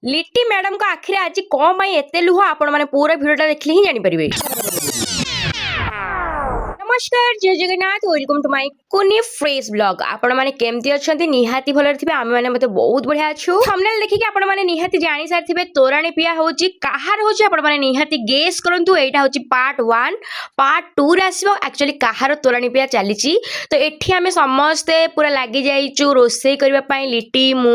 Litti madam को आखिर आज कौन एते लुह आपण माने पूरा भिडियोटा देखले ही जानि परिबे। नमस्कार जय जगन्नाथ वेलकम टू माय कोनी फ्रेश ब्लॉग। आपण माने केमती अछंती निहाती भलर थिबे आमे माने मते बहुत बढ़िया अछु। थंबनेल देखि कि आपण माने निहाती जानि सार थिबे तोराणी पिया होची काहार होची आपण माने निहाती गेस करंतु एटा होची पार्ट 1 पार्ट 2 रे आसीबो एक्चुअली काहार तोराणी पिया चलीची। तो एठी आमे समस्ते पूरा लागि जाईचु रोसे करबा पई लिट्टी मु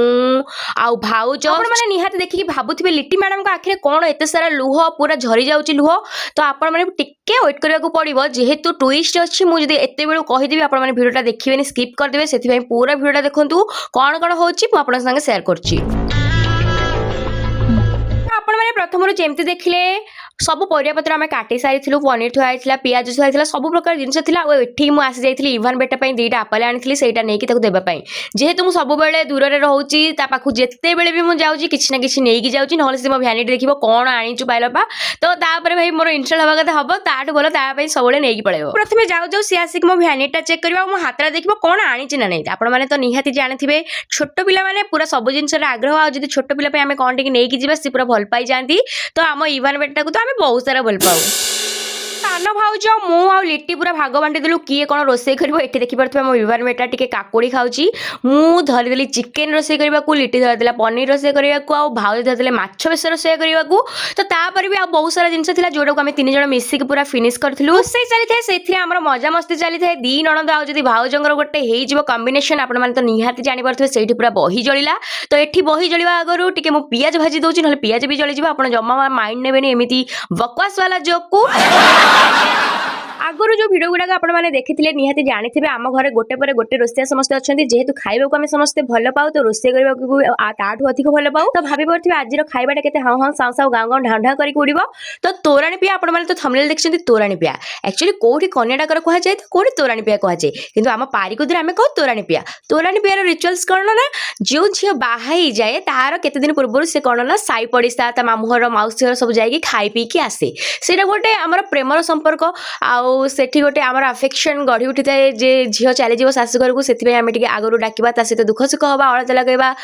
आ भाउज आपण माने निहाती देखि कि भाबुथिबे लिट्टी मैडम को आखिरे कोन एते सारा लुह पूरा झरी जाउची लुह। तो आपण माने टिके वेट करबा को पड़िबो जेहेतु ट्विस्ट अच्छी मुझे एत बेलू कहीदेवी आप भिडियोटा देखिए स्किप करदे से पूरा भिडियोटा देखूँ कौन कौन होगा संगे शेयर करछि। प्रथम जमती देखिले सब परियापत्र आम काटी सारी पनीर थुआई पियाज थुआई सब प्रकार जिनस ये आसी जाइली इभान बेटा दुईटा आपल आनी से नहीं देवाई जेहेतु मुझे सब दूर में रोचे पाखु जिते बड़े भी मुझे जाऊँगी किसी ना किसी नहीं जाऊँगी ना से मो भैनिटी देखो कौन आनीचु पाइलपा तो भाई मोर इनस्टॉल हवा कथा हम ताठू भल सब नहीं पड़े प्रथम जाऊ जाऊ सी आसिक मो भैनिटा चेक कर मो हाथ देखो कौन आनी ना नहीं आपण मैंने तो निहाती जानी छोट पिला माने पूरा सब जिन आग्रह आज छोट पिला आम कौन टी नहीं जावा सी पूरा भल पाई जाती तो आम इभान बेटा को तो आम बहुत सारा भल पाऊ। सान भाउज मु आ लिट्टी पूरा भाग बांटी देलु किए कौन रोसे कर देखी पारे मो विवान बेटा टी काकुड़ी खाऊँ मु धरीदेली चिकेन रोसे करने को लिट्टी धरदेला पनीर रोसे करने को भाउज धरदे माछ बेस रोसे करने को तो तापर भी आ बहुत सारा जिनस जोटा को आम 3 जन मिसिक पूरा फिनिश करूँ रोसे चली से आम मजा मस्ती चली थाए दी नणंद आदि भाउजर गोटे हो कम्बिनेसन आप निहाती जापर से पूरा बही जलिला तो ये बही जलिया आगु टे मु पियाज भाजी दूसरी ना पियाज भी जलीज आप जमा माइंड ने एमती बकवास वाला जोक को आगुरी जो भिडियो गुड़ाक आपने देखी निहाती जानी थे आम घर गोटे पर गोटे रोसैया समस्त अच्छा जेहेतु खाइबा आम समस्ते भल पाऊ तो रोसे ताठू अधिक भल पाऊ तो भाभी पड़े आज खाइबाटा के हाँ हाँ साउ साउ गाँव गाँव ढाँ ढाँ करके उड़ो तो तोराणी पिया आपने तो थंबनेल देखते तोराणी पिया एक्चुअली कौटी कन्या डाकर कहुए तो कौटी तोराणी पिया कहुए कि आम पारिकुद आम कहू तोराणी पिया रिचुअल्स कौन ना जो झील बाहाई जाए तार केते दिन पूर्व से कौन ना साई पड़िशा ता मामुहर मौसी घर सब जाकि खाई पीकी आसे से गोटे आमर प्रेमर संपर्क आउ सेठी गोटे आमर अफेक्शन गढ़ी उठी थाए जे झील चलीज शाशुघर को से आम आगु डाकवा सहित दुख सुख हवा अलता लगेगा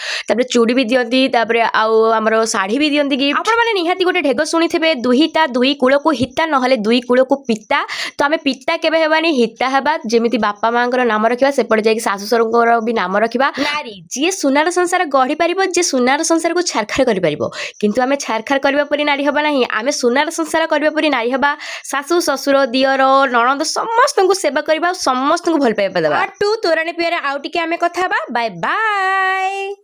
चूड़ी भी दिखती आमर शाढ़ी भी दिखती कि आपने निहाती गोटे ढेग शुणी थे दुईटा दुई कूल को हिता ना दुई कूल को पिता तो आम पिता केवे हेबानी हिता हेबा जेमिति बापा माँ नाम रखा सेपटे जाकि शाशु शशुर भी नाम रखा नारी जी सुनार संसार गढ़ी पार जे सुनार संसार को छारखार कर किंतु आम छारखार करने परी नारी हवा ना आम सुनार संसार करने परी नारी हवा शाशु शशुर दियर नणंद समस्त को सेवा करवा समस्त को भल पाइबा देबा। 2 तोराणी पिया आउ टिके आमे कथा बाय बाय।